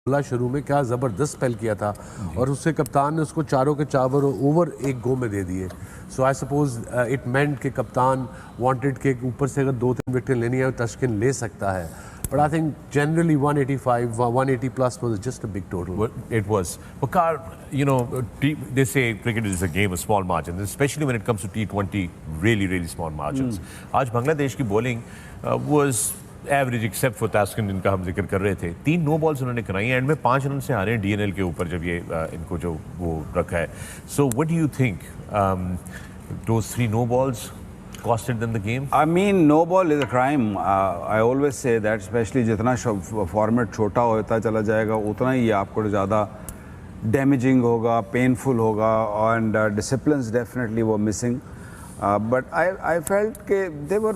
शुरू में क्या ज़बरदस्त स्पेल किया था और उससे कप्तान ने उसको चारों के चावर ओवर एक गो में दे दिए। सो आई सपोज इट मेंट कि कप्तान वांटेड के ऊपर से अगर 2-3 विकेट लेनी है तस्किन ले सकता है। But I think generally 185, 180 plus was just a big total. Well, it was. Waqar, you know, they say cricket is a game of small margins, especially when it comes to T20, really, really small margins. आज बांग्लादेश की bowling was average except for Taskin जिनका हम जिक्र कर रहे थे। 3 no balls उन्होंने कराई एंड में 5 रन से हारे DNL के ऊपर जब ये इनको जो वो रखा है। So what do you think? Those 3 no balls costed them the game? I mean, no ball is a crime. I always say that, especially जितना फॉर्मेट छोटा होता चला जाएगा उतना ही आपको ज़्यादा डैमेजिंग होगा, पेनफुल होगा एंड डिसिप्लिन्स डेफिनेटली वो missing. But I felt that they were,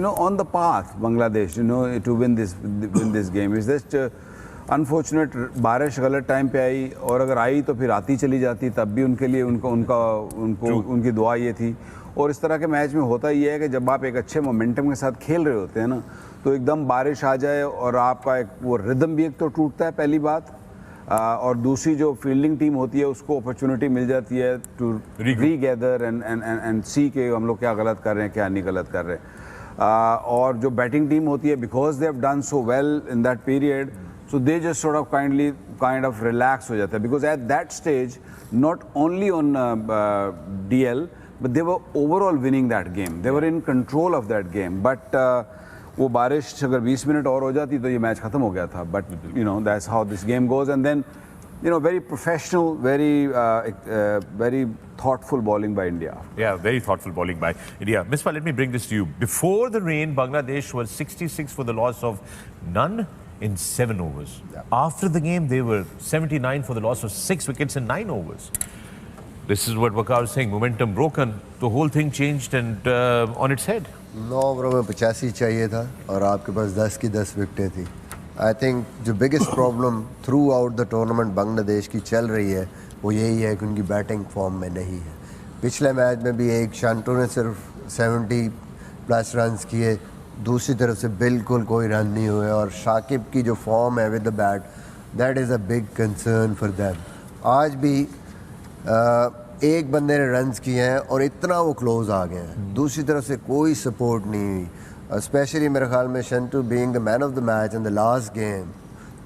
on the path, Bangladesh, to win this game. It's just unfortunate बारिश गलत टाइम पे आई और अगर आई तो फिर आती चली जाती तब भी उनके लिए उनकी दुआ ये थी. और इस तरह के मैच में होता ये है कि जब आप एक अच्छे मोमेंटम के साथ खेल रहे होते हैं ना तो एकदम बारिश आ जाए और आपका एक वो रिदम भी एक तो टूटता है पहली बात, और दूसरी जो फील्डिंग टीम होती है उसको अपॉर्चुनिटी मिल जाती है टू रीगैदर एंड सी के हम लोग क्या गलत कर रहे हैं क्या नहीं गलत कर रहे हैं. और जो बैटिंग टीम होती है because they have done so well in that period so they just sort of kind of relax हो जाता है because at that stage not only on DL but they were overall winning that game. They were in control of that game. But वो बारिश अगर 20 minute और हो जाती तो ये मैच खत्म हो गया था. But that's how this game goes. And then very professional, very thoughtful bowling by India. Yeah, very thoughtful bowling by India. Misbah, let me bring this to you. Before the rain, Bangladesh was 66 for the loss of none in 7 overs. Yeah. After the game, they were 79 for the loss of 6 wickets in 9 overs. This is what Waqar was saying. Momentum broken. The whole thing changed and on its head. 9 ओवरों में 85 चाहिए था और आपके पास 10 की 10 विकेटें थी. I think जो biggest problem through out the tournament Bangladesh की चल रही है वो यही है कि उनकी बैटिंग फॉर्म में नहीं है. पिछले मैच में भी एक शांटो ने सिर्फ 70 प्लस रन्स किए, दूसरी तरफ से बिल्कुल कोई रन नहीं हुए और शाकिब की जो फॉर्म है with the bat that is a big concern for them. आज भी एक बंदे ने रन्स किए हैं और इतना वो क्लोज आ गए हैं, दूसरी तरफ से कोई सपोर्ट नहीं हुई. स्पेशली मेरे ख्याल में Shantu being the man of the match in the last game,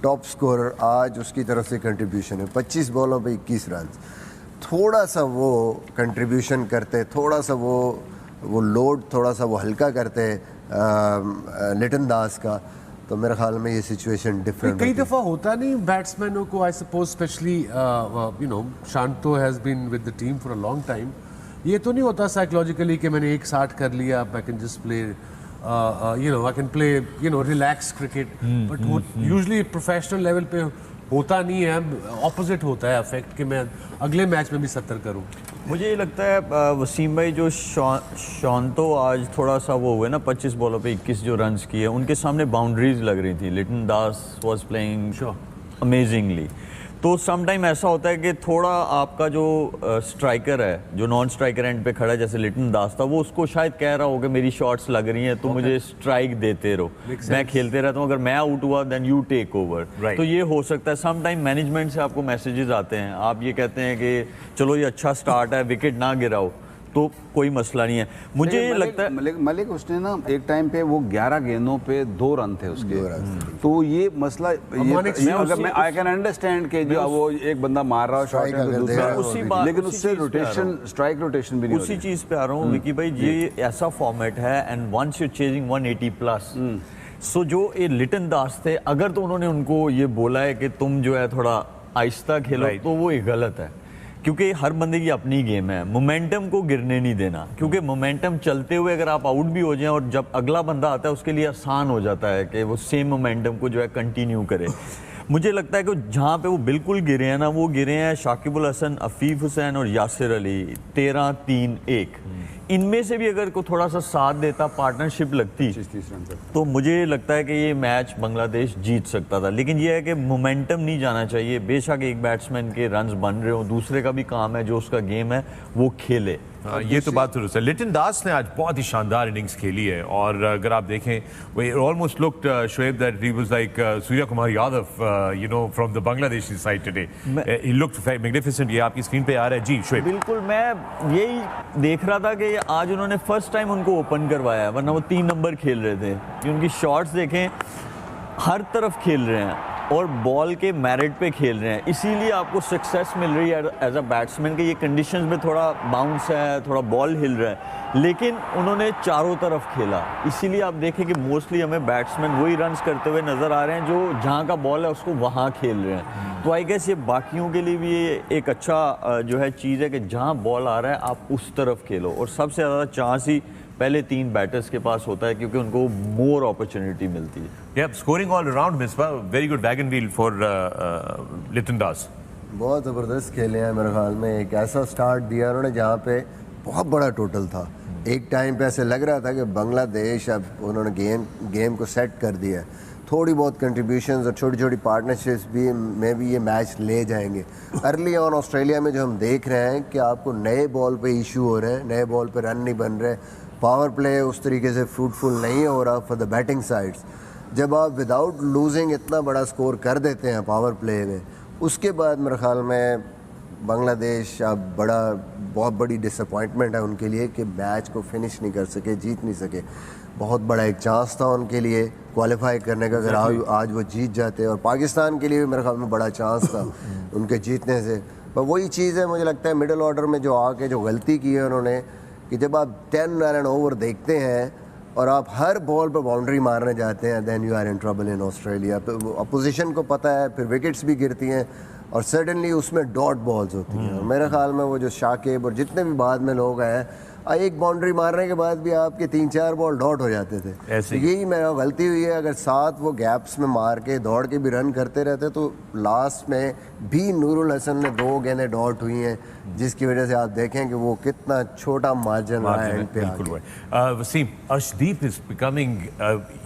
top scorer, आज उसकी तरफ से कंट्रीब्यूशन है 25 बॉलों पे 21 रन. थोड़ा सा वो कंट्रीब्यूशन करते, थोड़ा सा वो लोड थोड़ा सा वो हल्का करते लिटन दास का तो मेरे ख्याल में ये सिचुएशन डिफरेंट. कई दफ़ा होता नहीं बैट्समैनों को, I suppose specially Shanto has been with the team for a long time. ये तो नहीं होता साइकोलॉजिकली कि मैंने 160 कर लिया, I can just play I can play relax cricket. But usually professional level पे होता नहीं है, ऑपोजिट होता है इफेक्ट कि मैं अगले मैच में भी 70 करूं. मुझे ये लगता है वसीम भाई जो शांतो आज थोड़ा सा वो हुए ना 25 बॉलों पे 21 जो रन्स किए उनके सामने बाउंड्रीज लग रही थी. लिटन दास वाज प्लेइंग अमेजिंगली. तो सम टाइम ऐसा होता है कि थोड़ा आपका जो स्ट्राइकर है जो नॉन स्ट्राइकर एंड पे खड़ा है जैसे लिटन दास था वो उसको शायद कह रहा होगा मेरी शॉट्स लग रही हैं तो मुझे स्ट्राइक देते रहो, मैं खेलते रहता हूँ, अगर मैं आउट हुआ देन यू टेक ओवर. तो ये हो सकता है. सम टाइम मैनेजमेंट से आपको मैसेजेस आते हैं, आप ये कहते हैं कि चलो ये अच्छा स्टार्ट है, विकेट ना गिराओ तो कोई मसला नहीं है. मुझे ये लगता है मलिक उसने ना एक टाइम पे वो 11 गेंदों पे 2 रन थे उसके. तो ये मसला मैं आई कैन अंडरस्टैंड कि जो वो एक बंदा मार रहा है लेकिन उससे रोटेशन स्ट्राइक रोटेशन भी नहीं. उसी चीज पे आ रहा हूँ विकी भाई, ये ऐसा फॉर्मेट है and once you chasing 180 plus so जो ये लिटन दास थे अगर तो उन्होंने उनको ये बोला है कि तुम जो है थोड़ा आहिस्ता खेलो तो वो ये गलत है क्योंकि हर बंदे की अपनी गेम है. मोमेंटम को गिरने नहीं देना क्योंकि मोमेंटम चलते हुए अगर आप आउट भी हो जाएं और जब अगला बंदा आता है उसके लिए आसान हो जाता है कि वो सेम मोमेंटम को जो है कंटिन्यू करे. मुझे लगता है कि जहाँ पे वो बिल्कुल गिरे हैं ना वो गिरे हैं शाकिबुल हसन, अफीफ हुसैन और यासिर अली 13-3-1. इनमें से भी अगर को थोड़ा सा साथ देता, पार्टनरशिप लगती, 30 रन तक। तो मुझे लगता है कि ये मैच बांग्लादेश जीत सकता था। लेकिन ये है कि मोमेंटम नहीं जाना चाहिए। बेशक एक बैट्समैन के रन्स बन रहे हो, दूसरे का भी काम है, जो उसका गेम है वो खेले। हाँ, ये तो बात दुरुस्त है। लिटन दास ने आज बहुत ही शानदार इनिंग्स खेली है और अगर आप देखें वो almost looked Shoaib that he was like Surya Kumar Yadav you know from the Bangladeshi side today. He looked magnificent. ये आपकी स्क्रीन पे आ रहा है जी शोएब। बिल्कुल, मैं यही देख रहा था कि आज उन्होंने फर्स्ट टाइम उनको ओपन करवाया, वरना वो 3 नंबर खेल रहे थे। कि उनकी शॉट्स देखें, हर तरफ खेल रहे हैं और बॉल के मेरिट पे खेल रहे हैं, इसीलिए आपको सक्सेस मिल रही है एज अ बैट्समैन के। ये कंडीशंस में थोड़ा बाउंस है, थोड़ा बॉल हिल रहा है, लेकिन उन्होंने चारों तरफ खेला। इसीलिए आप देखें कि मोस्टली हमें बैट्समैन वही रन्स करते हुए नज़र आ रहे हैं जो जहाँ का बॉल है उसको वहाँ खेल रहे हैं। तो आई गेस ये बाकियों के लिए भी ये एक अच्छा जो है चीज़ है कि जहाँ बॉल आ रहा है आप उस तरफ खेलो। और सबसे ज़्यादा चांस ही पहले 3 बैटर्स के पास होता है, क्योंकि उनको मोर अपॉर्चुनिटी मिलती है। Yeah, scoring all around, Misbah. Very good wagon wheel for Liton Das. बहुत ज़बरदस्त खेले हैं मेरे ख्याल में। एक ऐसा स्टार्ट दिया उन्होंने जहाँ पे बहुत बड़ा टोटल था। एक टाइम पे ऐसे लग रहा था कि बांग्लादेश अब उन्होंने गेम को सेट कर दिया है। थोड़ी बहुत कंट्रीब्यूशंस और छोटी छोटी पार्टनरशिप्स भी में भी ये मैच ले जाएंगे। अर्ली ऑन ऑस्ट्रेलिया में जो हम देख रहे हैं कि आपको नए बॉल पे इशू हो रहे हैं, नए बॉल पे रन नहीं बन रहे, पावर प्ले उस तरीके से फ्रूटफुल नहीं हो रहा फॉर द बैटिंग साइड्स। जब आप विदाउट लूजिंग इतना बड़ा स्कोर कर देते हैं पावर प्ले में, उसके बाद मेरे ख्याल में बांग्लादेश अब बहुत बड़ी डिसअपॉइंटमेंट है उनके लिए कि मैच को फिनिश नहीं कर सके, जीत नहीं सके। बहुत बड़ा एक चांस था उनके लिए क्वालिफाई करने का, अगर आज वो जीत जाते। और पाकिस्तान के लिए भी मेरे ख्याल में बड़ा चांस था उनके जीतने से। पर वही चीज़ है, मुझे लगता है मिडिल ऑर्डर में जो आके जो गलती की है उन्होंने, कि जब आप 10 रन ओवर देखते हैं और आप हर बॉल पर बाउंड्री मारने जाते हैं, then you are in trouble in Australia. Opposition को पता है, फिर विकेट्स भी गिरती हैं और सडनली उसमें डॉट बॉल्स होती हैं। और मेरे ख्याल में वो जो शाकिब और जितने भी बाद में लोग हैं, एक बाउंड्री मारने के बाद भी आपके 3-4 बॉल डॉट हो जाते थे। ऐसे यही मेरा गलती हुई है। अगर 7 वो गैप्स में मार के दौड़ के भी रन करते रहते तो लास्ट में भी नूरुल हसन ने 2 गेंदें डॉट हुई हैं, जिसकी वजह से आप देखें कि वो कितना छोटा मार्जिन रहा है एंड पे। बिल्कुल भाई। Wasim, Arshdeep is becoming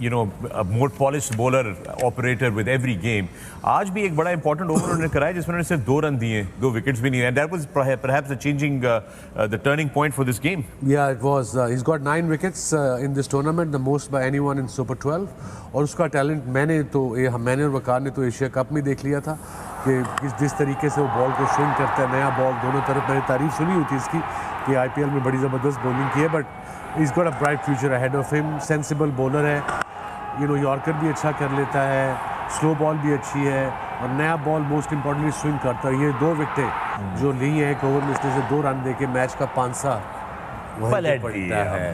you know a more polished bowler operator with every game. आज भी एक बड़ा इंपॉर्टेंट ओवर उन्होंने कराया जिसमें उन्होंने सिर्फ 2 रन दिए, 2 विकेट्स भी नहीं, and that was perhaps the changing the turning point for this game. Yeah, it was. He's got 9 wickets in this tournament, the most by anyone in Super 12. और उसका टैलेंट मैंने और वकार ने तो एशिया कप में देख लिया था कि जिस तरीके से वो बॉल को स्विंग करता है, नया बॉल दोनों तरफ। मैंने तारीफ सुनी हुई थी इसकी कि IPL में बड़ी ज़बरदस्त बॉलिंग की है, but he's got a bright future ahead of him. Sensible bowler है, यॉर्कर भी अच्छा कर लेता है, स्लो बॉल भी अच्छी है और नया बॉल मोस्ट इंपॉर्टेंटली स्विंग करता है। ये 2 विकेटें जो ली हैं एक ओवर में, इसने से 2 रन देके मैच का 5सा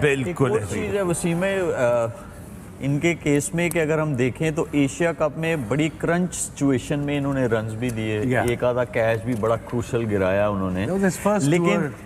बिल्कुल चीज़ है वसीम, इनके केस में कि अगर हम देखें तो एशिया कप में बड़ी क्रंच सिचुएशन में इन्होंने रन्स भी दिए, एक आधा कैच भी बड़ा क्रूशल गिराया उन्होंने,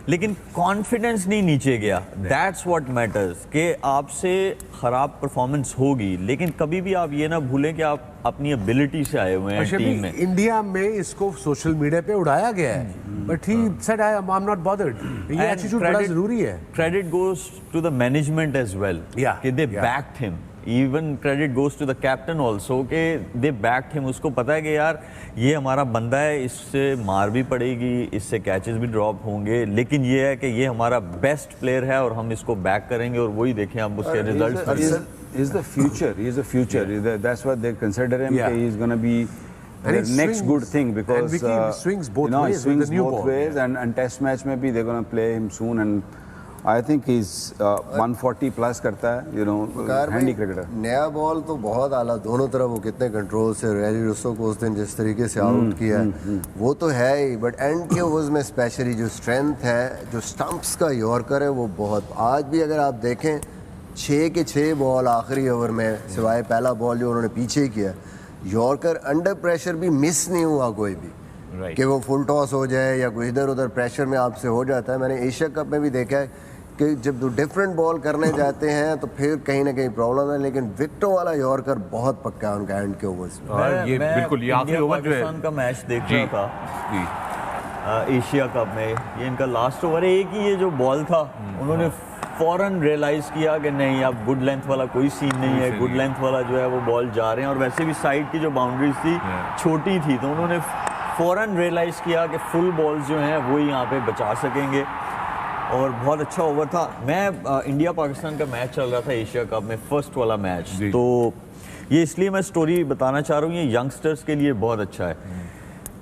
लेकिन कॉन्फिडेंस नहीं नीचे गया। दैट्स व्हाट मैटर्स कि आपसे खराब परफॉर्मेंस होगी, लेकिन कभी भी आप ये ना भूलें कि आप अपनी एबिलिटी से आए हुए हैं टीम में। इंडिया में इसको सोशल मीडिया पे उड़ाया गया है, but he said I am not bothered. ये एटीट्यूड बड़ा जरूरी है। Credit goes to the management as well कि they backed him. Even credit goes to the captain also कि दे बैक्ड हिम। उसको पता है कि यार ये हमारा बंदा है, इससे मार भी पड़ेगी, इससे कैचेस भी ड्रॉप होंगे, लेकिन ये है कि ये हमारा बेस्ट प्लेयर है और हम इसको बैक करेंगे। और वही देखें आप उसके results. He's the future. He's the future. That's what they consider him. He's going to be the next good thing because and swings both ways. He swings both ways, and test match में भी they're going to play him soon. And I think he's 140 plus करता है, handy cricketer. नया ball तो बहुत आला, दोनों तरफ वो कितने कंट्रोल से रैली रुस्सो को उस दिन जिस तरीके से आउट किया वो तो है ही, बट एंड के ओवर्स में स्पेशली जो स्ट्रेंथ है, जो स्टंप्स का यॉर्कर है, वो बहुत। आज भी अगर आप देखें 6 के 6 बॉल आखिरी ओवर में, सिवाय पहला बॉल जो उन्होंने पीछे किया, यॉर्कर अंडर प्रेशर भी मिस नहीं हुआ कोई भी, कि वो फुल टॉस हो जाए या कोई इधर उधर प्रेशर में आपसे हो जाता है। मैंने एशिया कप में भी देखा है कि जब डिफरेंट बॉल करने जाते हैं तो फिर कहीं ना कहीं प्रॉब्लम है, लेकिन विकेटों वाला यॉर्कर बहुत पक्का है उनका एंड के ओवर्स में। ये बिल्कुल ये आखिरी ओवर जो है पाकिस्तान का मैच देख रहा था एशिया कप में, ये इनका लास्ट ओवर है। एक ही ये जो बॉल था उन्होंने फौरन रियलाइज़ किया कि नहीं, अब गुड लेंथ वाला कोई सीन नहीं है, गुड लेंथ वाला जो है वो बॉल जा रहे हैं, और वैसे भी साइड की जो बाउंड्रीज थी छोटी थी, तो उन्होंने फ़ौरन रियलाइज़ किया कि फुल बॉल्स जो हैं वो यहाँ पे बचा सकेंगे, और बहुत अच्छा ओवर था। मैं इंडिया पाकिस्तान का मैच चल रहा था एशिया कप में, फर्स्ट वाला मैच, तो ये इसलिए मैं स्टोरी बताना चाह रहा हूँ, ये यंगस्टर्स के लिए बहुत अच्छा है।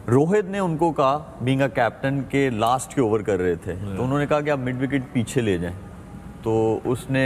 रोहित ने उनको कहा, बीइंग अ कैप्टन, के लास्ट के ओवर कर रहे थे, तो उन्होंने कहा कि आप मिड विकेट पीछे ले जाएं, तो उसने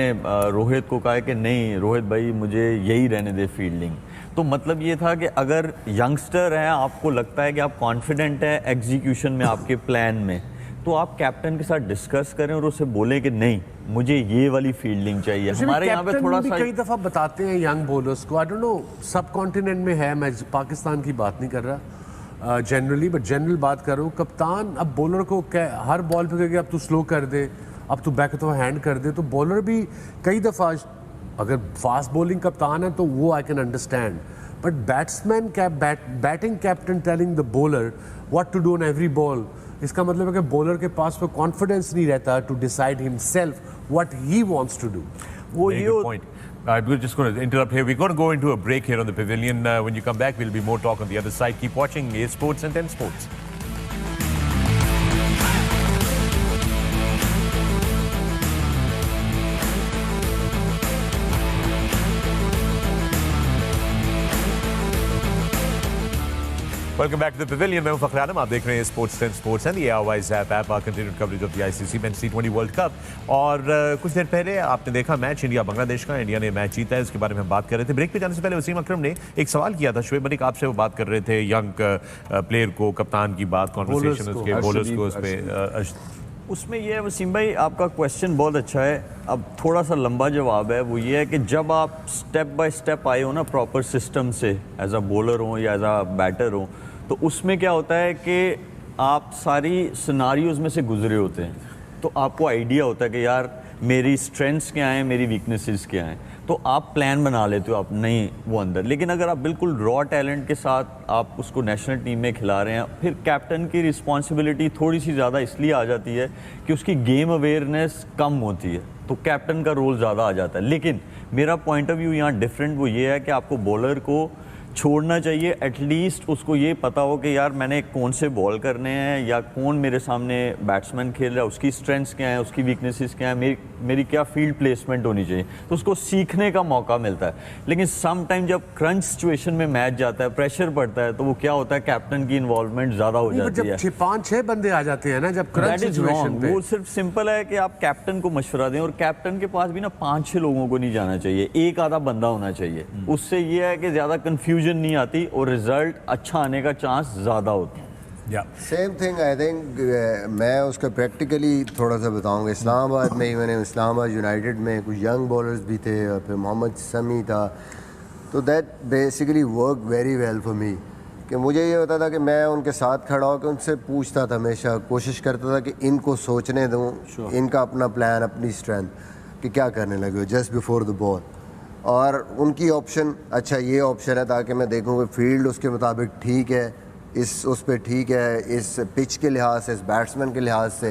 रोहित को कहा कि नहीं रोहित भाई, मुझे यही रहने दे फील्डिंग। तो मतलब ये था कि अगर यंगस्टर हैं, आपको लगता है कि आप कॉन्फिडेंट हैं एग्जीक्यूशन में, आपके प्लान में, तो आप कैप्टन के साथ डिस्कस करें और उसे बोलें कि नहीं, मुझे ये वाली फील्डिंग चाहिए। हमारे यहाँ पे थोड़ा सा कई दफ़ा बताते हैं यंग बॉलर्स को, आई डोंट नो सब कॉन्टिनेंट में है, मैं पाकिस्तान की बात नहीं कर रहा जनरली, बट जनरल बात कर रहा हूँ, कप्तान अब बॉलर को हर बॉल पे कहेगा अब तू स्लो कर दे, अब तू बैक तो हैंड कर दे, तो बॉलर भी कई दफ़ा, अगर फास्ट बॉलिंग कप्तान है तो वो I can understand, but batsman batting captain telling the bowler what to do on every ball, इसका मतलब है कि बॉलर के पास वो कॉन्फिडेंस नहीं रहता to decide himself what he wants to do. वो Very ये good point. We're just going to interrupt here. We're going to go into a break here on the pavilion. When you come back, we'll be more talk on the other side. Keep watching A Sports and 10 Sports. Welcome back to the pavilion. मैं हूं फखर आलम, आप देख रहे हैं sports 10 sports and the AOY's app continued coverage of the ICC men's T20 world cup. और कुछ देर पहले आपने देखा मैच इंडिया बांग्लादेश का, इंडिया ने मैच जीता है, उसके बारे में हम बात कर रहे थे। ब्रेक पे जाने से पहले वसीम अकरम ने एक सवाल किया था, शुएब मलिक आपसे वो बात कर रहे थे यंग प्लेयर को, कप्तान की बात, कॉन्वर्सेशन उसके बॉलर्स को, उस पे उसमें ये है वसीम भाई, आपका क्वेश्चन बहुत अच्छा है। अब थोड़ा सा लंबा जवाब है, वो ये है कि जब आप स्टेप बाय स्टेप आए हो ना प्रॉपर सिस्टम से, एज अ बॉलर हो या एज अ बैटर हो, तो उसमें क्या होता है कि आप सारी सिनारियोज में से गुजरे होते हैं, तो आपको आइडिया होता है कि यार मेरी स्ट्रेंथ्स क्या हैं, मेरी वीकनेसेस क्या हैं, तो आप प्लान बना लेते हो, आप नहीं वो अंदर। लेकिन अगर आप बिल्कुल रॉ टैलेंट के साथ आप उसको नेशनल टीम में खिला रहे हैं, फिर कैप्टन की रिस्पॉन्सिबिलिटी थोड़ी सी ज़्यादा इसलिए आ जाती है कि उसकी गेम अवेयरनेस कम होती है, तो कैप्टन का रोल ज़्यादा आ जाता है। लेकिन मेरा पॉइंट ऑफ व्यू यहाँ डिफरेंट वो ये है कि आपको बॉलर को छोड़ना चाहिए, एटलीस्ट उसको ये पता हो कि यार मैंने कौन से बॉल करने हैं, या कौन मेरे सामने बैट्समैन खेल रहा है, उसकी स्ट्रेंथ्स क्या है, उसकी वीकनेसेस क्या है, मेरी क्या फील्ड प्लेसमेंट होनी चाहिए, तो उसको सीखने का मौका मिलता है। लेकिन सम टाइम जब क्रंच सिचुएशन में मैच जाता है, प्रेशर पड़ता है, तो वो क्या होता है, कैप्टन की इन्वॉल्वमेंट ज़्यादा हो जाती है। जब 5-6 बंदे आ जाते हैं ना, जब क्रंच सिचुएशन पे, वो सिर्फ सिंपल है कि आप कैप्टन को मशवरा दें, और कैप्टन के पास भी ना 5-6 लोगों को नहीं जाना चाहिए, एक आधा बंदा होना चाहिए। उससे ये है कि ज़्यादा कन्फ्यूजन नहीं आती और रिजल्ट अच्छा आने का चांस ज़्यादा होता है। सेम थिंग आई थिंक, मैं उसका प्रैक्टिकली थोड़ा सा बताऊंगा। इस्लामाबाद में ही मैंने, इस्लामाबाद यूनाइटेड में कुछ यंग बॉलर्स भी थे, और फिर मोहम्मद समी था, तो that basically work very well for me, कि मुझे ये होता था कि मैं उनके साथ खड़ा होकर उनसे पूछता था, हमेशा कोशिश करता था कि इनको सोचने दूँ, इनका अपना प्लान, अपनी स्ट्रेंथ, कि क्या करने लगे हो जस्ट बिफोर द बॉल, और उनकी ऑप्शन, अच्छा ये ऑप्शन है, ताकि मैं देखूँ कि फील्ड उसके मुताबिक ठीक है, इस उस पर ठीक है, इस पिच के लिहाज से, इस बैट्समैन के लिहाज से,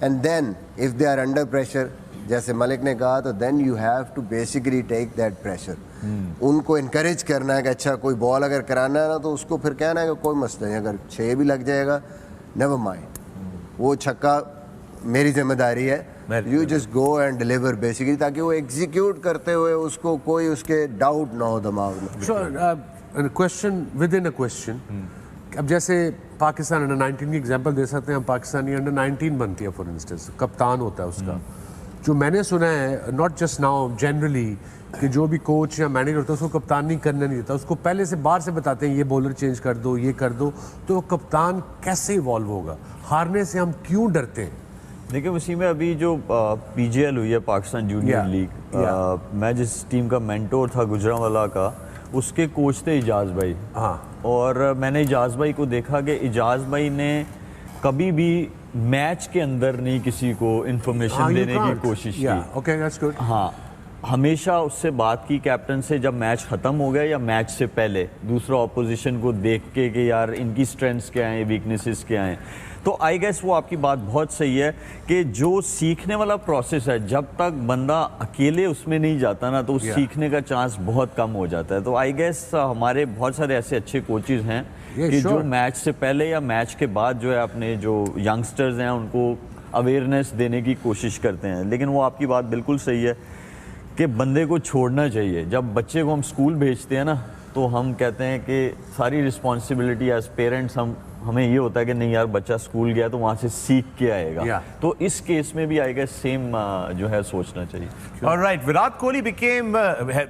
and then if they are under pressure, जैसे मलिक ने कहा, तो then you have to basically take that pressure. उनको इनकरेज करना है कि अच्छा कोई बॉल अगर कराना है ना, तो उसको फिर कहना है कि कोई मसला नहीं, अगर 6 भी लग जाएगा नेवर माइंड, वो छक्का मेरी जिम्मेदारी है, you just go and deliver basically, ताकि वो एग्जीक्यूट करते हुए उसको कोई उसके डाउट ना हो दिमाग में। Sure, question with in a question. अब जैसे पाकिस्तान अंडर 19 की एग्जांपल दे सकते हैं हम, पाकिस्तानी अंडर 19 बनती है फॉर इंस्टेंस, कप्तान होता है उसका। जो मैंने सुना है, नॉट जस्ट नाउ, जनरली, कि जो भी कोच या मैनेजर होता है उसको कप्तान नहीं करने नहीं देता, उसको पहले से बाहर से बताते हैं ये बॉलर चेंज कर दो, ये कर दो, तो वो कप्तान कैसे इवॉल्व होगा? हारने से हम क्यों डरते हैं? देखिए वसीम, अभी जो PGL हुई है, पाकिस्तान जूनियर लीग, मैं जिस टीम का मेंटोर था गुजरांवाला का, उसके कोच थे इजाज़ भाई। हाँ, और मैंने इजाज़ भाई को देखा कि इजाज़ भाई ने कभी भी मैच के अंदर नहीं किसी को इन्फॉर्मेशन देने की कोशिश की। Okay, that's good. हाँ, हमेशा उससे बात की कैप्टन से, जब मैच ख़त्म हो गया या मैच से पहले, दूसरा ऑपोजिशन को देख के कि यार इनकी स्ट्रेंथ्स क्या हैं, वीकनेसेस क्या हैं। तो आई गेस वो आपकी बात बहुत सही है कि जो सीखने वाला प्रोसेस है, जब तक बंदा अकेले उसमें नहीं जाता ना, तो उस सीखने का चांस बहुत कम हो जाता है। तो आई गेस हमारे बहुत सारे ऐसे अच्छे कोचेज़ हैं कि जो मैच से पहले या मैच के बाद जो है अपने जो यंगस्टर्स हैं उनको अवेयरनेस देने की कोशिश करते हैं। लेकिन वो आपकी बात बिल्कुल सही है कि बंदे को छोड़ना चाहिए। जब बच्चे को हम स्कूल भेजते हैं ना, तो हम कहते हैं कि सारी रिस्पॉन्सिबिलिटी एज पेरेंट्स हमें ये होता है कि नहीं यार बच्चा स्कूल गया तो वहाँ से सीख के आएगा। तो इस केस में भी आएगा सेम जो है सोचना चाहिए। All right, Virat Kohli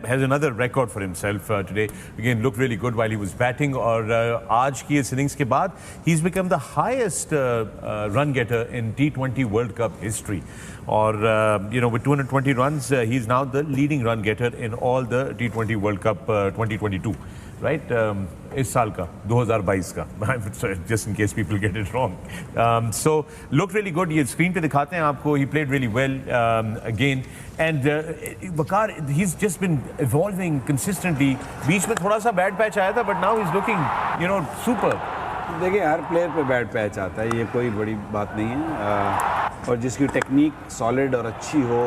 has another record for himself today. Again, looked really good while he was batting. और आज की इस innings के बाद he's become the highest run getter in T20 World Cup history. और with 220 runs, he's now the leading run getter in all the T20 World Cup 2022. Right? इस साल का 2022 का, just in case people get it wrong. So looked really good. ये screen पे दिखाते हैं आपको. He played really well again. And Waqar, he's just been evolving consistently. बीच में थोड़ा सा bad patch आया था, but now he's looking superb. देखिए हर प्लेयर पे बैड पैच आता है, ये कोई बड़ी बात नहीं है। और जिसकी टेक्निक सॉलिड और अच्छी हो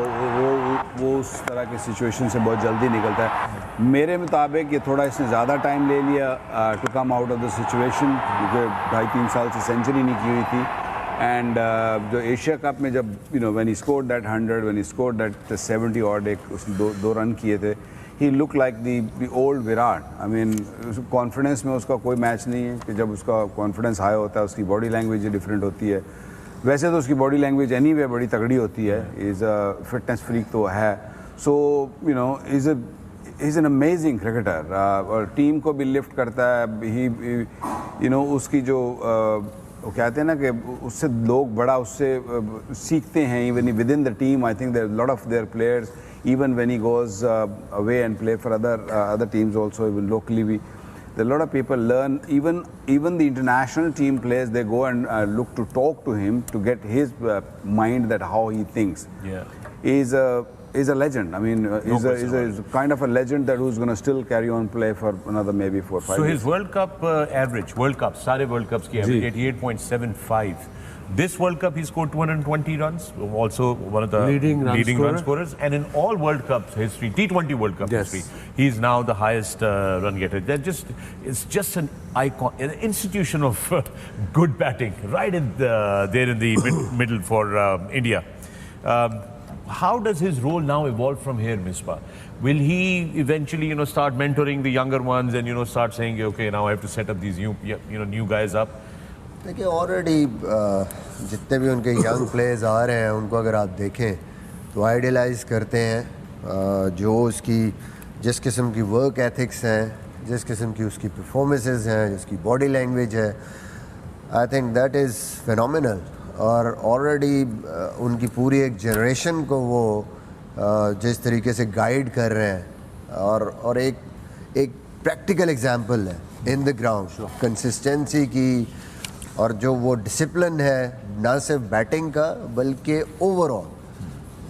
वो उस तरह की सिचुएशन से बहुत जल्दी निकलता है। मेरे मुताबिक ये थोड़ा इसने ज़्यादा टाइम ले लिया to come out of the situation, क्योंकि 2.5-3 साल से सेंचुरी नहीं की हुई थी। एंड जो एशिया कप में जब when he scored that 100, when he scored that 70 odd, एक उसने दो रन किए थे, he look like the old Virat. I mean confidence में उसका कोई मैच नहीं है कि जब उसका कॉन्फिडेंस हाई होता है उसकी बॉडी लैंग्वेज डिफरेंट होती है। वैसे तो उसकी बॉडी लैंग्वेज एनीवे बड़ी तगड़ी होती है, इज़ अ फिटनेस फ्रीक तो है। So is an amazing cricketer और टीम को भी लिफ्ट करता है। ही उसकी जो वो कहते हैं ना कि उससे लोग बड़ा उससे सीखते हैं। Even within the team I think there lot of there players, even when he goes away and play for other teams also, even locally a lot of people learn. Even the international team players, they go and look to talk to him to get his mind, that how he thinks. He's a legend. I mean, he's a kind of a legend that who's going to still carry on play for another maybe 4 or 5 years. So his World Cup average, World Cup, सारे World Cups की average 88.75. This World Cup he scored 220 runs, also one of the leading run scorers, and in all World Cup history, T20 World Cup history, he's now the highest run getter. It's just an icon, an institution of good batting, right there in the middle for India. How does his role now evolve from here, Misbah? Will he eventually, start mentoring the younger ones and start saying, okay, now I have to set up these new guys up? देखिए already जितने भी उनके young players आ रहे हैं उनको अगर आप देखें तो आइडियलाइज करते हैं जो उसकी जिस किस्म की वर्क एथिक्स हैं, जिस किस्म की उसकी परफॉर्मेंसेस हैं, जिसकी बॉडी लैंग्वेज है, I think that is phenomenal. और ऑलरेडी उनकी पूरी एक जनरेशन को वो जिस तरीके से गाइड कर रहे हैं और एक प्रैक्टिकल एग्जांपल है इन द ग्राउंड कंसिस्टेंसी की, और जो वो डिसिप्लिन है ना सिर्फ बैटिंग का बल्कि ओवरऑल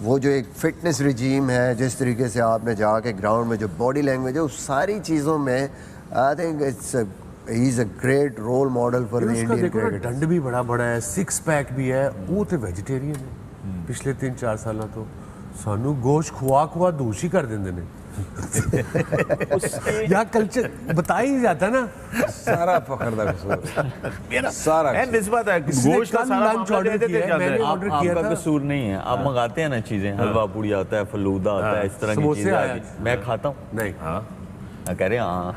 वो जो एक फिटनेस रिजीम है, जिस तरीके से आपने जाके ग्राउंड में जो बॉडी लैंग्वेज है, उस सारी चीज़ों में I think he is a great role model for the Indian cricket. दंड भी बड़ा बड़ा है, 6 पैक भी है, वो तो वेजिटेरियन है पिछले 3-4 साल तो सानू गोश्त खुआ दूषी कर देंगे ने यहाँ कल्चर बता ही जाता ना, सारा फखर का कसूर सारा। एंड इस बात है गोश्त का सारा लंच ऑर्डर किया है, मैंने ऑर्डर किया आपका था। कसूर नहीं है, आप मंगाते हैं ना चीजें, हलवा पूड़ी आता है, फलूदा आता है, इस तरह की चीजें आती हैं। मैं खाता हूँ नहीं, कह रहे हाँ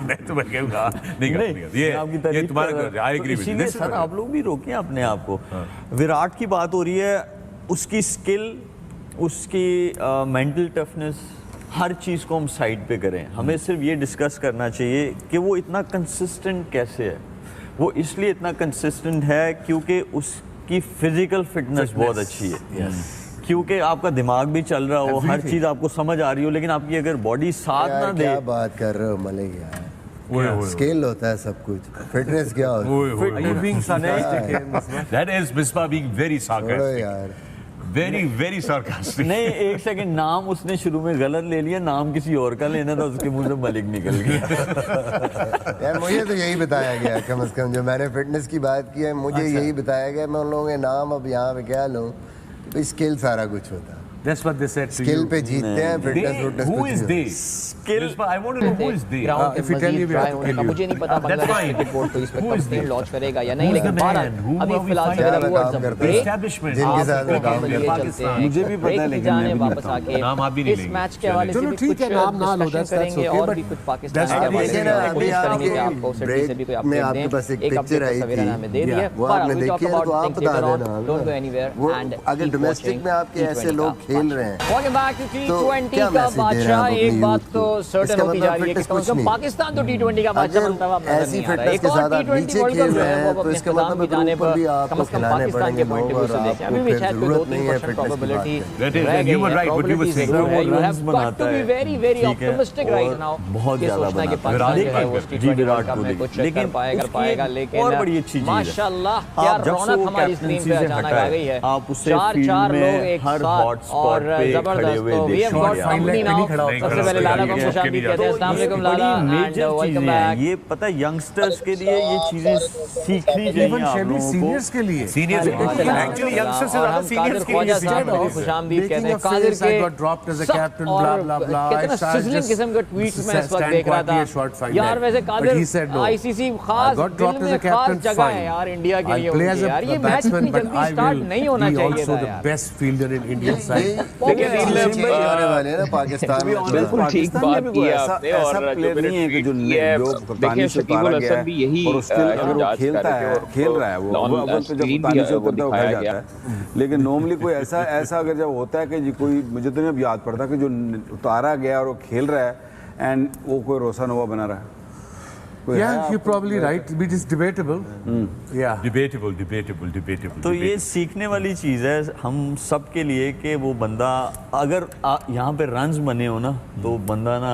मैं तो मैं कहूँगा नहीं, ये तुम्हारा आई एग्री विद इसीलिए सर आप लोग भी रोकें अपने आप को। विराट की बात हो रही है, उसकी स्किल, उसकी मेंटल टफनेस, हर चीज़ को हम साइड पे करें। हमें सिर्फ ये डिस्कस करना चाहिए कि वो इतना कंसिस्टेंट कैसे है। वो इसलिए इतना कंसिस्टेंट है क्योंकि उसकी फिजिकल फिटनेस बहुत अच्छी है। क्योंकि आपका दिमाग भी चल रहा हो, हर चीज़ आपको समझ आ रही हो, लेकिन आपकी अगर बॉडी साथ ना दे। क्या बात कर रहे हो मलिक यार, स्केल होता है सब कुछ, फिटनेस क्या होता है That is Misbah being very sarcastic. यार वेरी वेरी sarcastic. नहीं, एक सेकंड, नाम उसने शुरू में गलत ले लिया, नाम किसी और का लेना था, उसके मुंह से मलिक निकल गया। यार मुझे तो यही बताया गया, कम से कम जो मैंने फिटनेस की बात की है, मुझे यही बताया गया। मैं उन लोगों के नाम अब यहाँ पे क्या लूँ, तो स्किल सारा कुछ होता है। That's what they said to skill you. पे जीतते हैं, fitness They, who is they? I want to know who is they. Ground if you tell me, we have to kill you. मुझे नहीं पता That's Bangladesh fine. Cricket board तो इस पे Who is complain they? Launch करेगा या नहीं, Who is लेकिन the man? बहरहाल Who अभी are we फिलहाल fighting? सवेरे towards काम the करते break, हैं। Establishment. जिनके साथ आपको काम लिए करते हैं। चलते हैं। मुझे भी पता है, ब्रेक की लेकिन मैं जाने भी वापस बताऊं। आके नाम आप भी नहीं इस लेंगे। मैच के हवाले से चलो भी ठीक कुछ है, नाम ना लो, डिस्कशन that's करेंगे okay, और but भी कुछ पाकिस्तान that's के not हवाले easy से ना, कोशिश अभी करेंगे कि आपके आपको सिडनी से भी कोई ब्रेक में अपडेट आपके पास दें। एक एक पिक्चर अपडेट आई सवेरा ने हमें दे दी है। वो आपने But we talk देखी है, about तो आप things बता later on. देना। Don't go anywhere वो and अगर keep डोमेस्टिक watching में आपके ऐसे T20 लोग का खेल रहे हैं, Welcome back to तो T20 क्या का मैसेज दे रहे हैं बादशाह। आप अपनी एक बात यूथ तो को? सर्टेन इसका होती मतलब जा रही है कि फिटनेस कम कुछ से कम नहीं। पाकिस्तान तो T20 का बादशाह बनता हुआ अगर नजर ऐसी नहीं आ रहा है। फिटनेस एक के और साथ आप T20 नीचे वर्ल्ड खेल कप जो रहे है हैं, वो तो अपने इसका इख्तिताम मतलब की जाने ऊपर भी पर आपको कम से कम खिलाने पाकिस्तान के पड़ेंगे पॉइंट लोग ऑफ व्यू और से देखें। अभी आपको भी फिर शायद कोई जरूरत नहीं है 2-3% फिटनेस की बात प्रोबेबिलिटी करने That is, रह गई you were है। right, what you were Probability saying. जरूर है। You runs have got बनाता to be है। very very ठीक है, optimistic right और now। बहुत ये ज्यादा सोचना है कि बनाता है। पाकिस्तान जो है वो जी, T20 विराट वर्ल्ड कप में कोहली। कुछ लेकिन कर पाएगा उसकी पाएगा, एक लेकिन और बड़ी अच्छी चीज है। माशाल्लाह क्या आप जब से रौनक वो हमारी स्क्रीन कैप्टनसी पे से अचानक हटा आ है, गई है। आप उसे चार फील्ड चार में लोग एक हर साथ हॉट स्पॉट और पे खड़े जबरदस्त। हुए तो we have देखेंगे got आप। company now। नहीं खड़ा होता। सबसे पहले लाला को खुशामदीद कहते हैं। अस्सलाम वालेकुम लाला मेजर and welcome चीजें हैं back। ये, पता है यंगस्टर्स के लिए ये चीजें सीखनी चाहिए Even आप Shabby लोगों seniors के लिए Seniors, actually youngsters से ज्यादा seniors के लिए साहब है। को खुशामदीद कहते Making हैं। a कादिर face, I के got dropped as a सब captain, और blah, blah, blah. कहते हैं ना I started sizzling just किस्म का ट्वीट मैं इस वक्त stand देख रहा quietly था। a short fine यार there. वैसे But Qadir he said no. ICC I खास got दिल dropped as में a captain, खास जगह fine. है यार इंडिया के लिए I'll play as उनकी a यार। ये मैच batsman, इतनी but जल्दी I स्टार्ट will नहीं होना be चाहिए also था the यार। best fielder in Indian side. होने वाले हैं ना पाकिस्तान में। बिल्कुल ठीक बात की है आपने। और जो प्लेयर नहीं है कि जो जो कप्तानी से उतारा गया है और उसके अगर वो खेलता है, खेल रहा है, वो अव्वल पे जब कप्तानी से उतरता है वो कह जाता है। लेकिन नॉर्मली कोई ऐसा अगर जब होता है कि जी कोई, मुझे तो नहीं अब याद पड़ता कि जो उतारा गया और वो खेल रहा है एंड वो कोई रोशनोवा बना रहा है। Yeah, you're probably right. It is debatable. Yeah. Debatable. तो ये सीखने वाली चीज़ है हम सब के लिए कि वो बंदा अगर यहाँ पे रन्स बने हो ना तो बंदा ना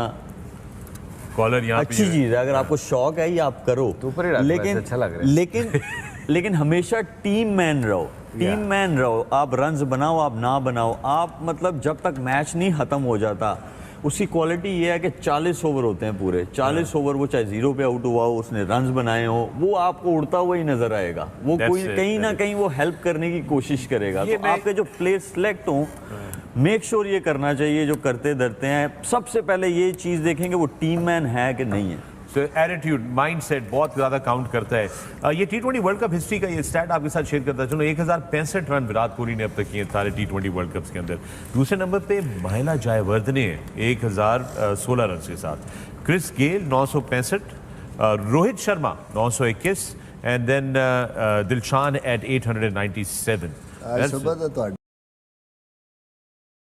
कॉलर यहाँ पे अच्छी चीज़ है। अगर आपको शौक है ये आप करो, ऊपर ही रखो, लेकिन ऐसे अच्छा लग रहा है। लेकिन हमेशा टीम मैन रहो। टीम मैन रहो। आप रन्स बनाओ आप ना बनाओ, आप मतलब जब तक मैच नहीं ख़त्म हो जाता, उसकी क्वालिटी ये है कि 40 ओवर होते हैं पूरे। 40 ओवर वो चाहे 0 पे आउट हुआ हो, उसने रन्स बनाए हो, वो आपको उड़ता हुआ ही नजर आएगा। वो कोई कहीं ना कहीं वो हेल्प करने की कोशिश करेगा। तो आपके जो प्लेयर सिलेक्ट हों, मेक श्योर ये करना चाहिए जो करते धरते हैं, सबसे पहले ये चीज़ देखेंगे वो टीम मैन है कि नहीं है। एटीट्यूड, माइंडसेट बहुत ज्यादा काउंट करता है। ये T20 वर्ल्ड कप हिस्ट्री का ये स्टैट आपके साथ शेयर करता चलो। 1065 रन विराट कोहली ने अब तक किए सारे T20 वर्ल्ड कप्स के अंदर। दूसरे नंबर पे महिला जयवर्धने 1016 रन के साथ, Chris Gayle 965, Rohit Sharma 921 and then Dilshan at 897। सुबह तो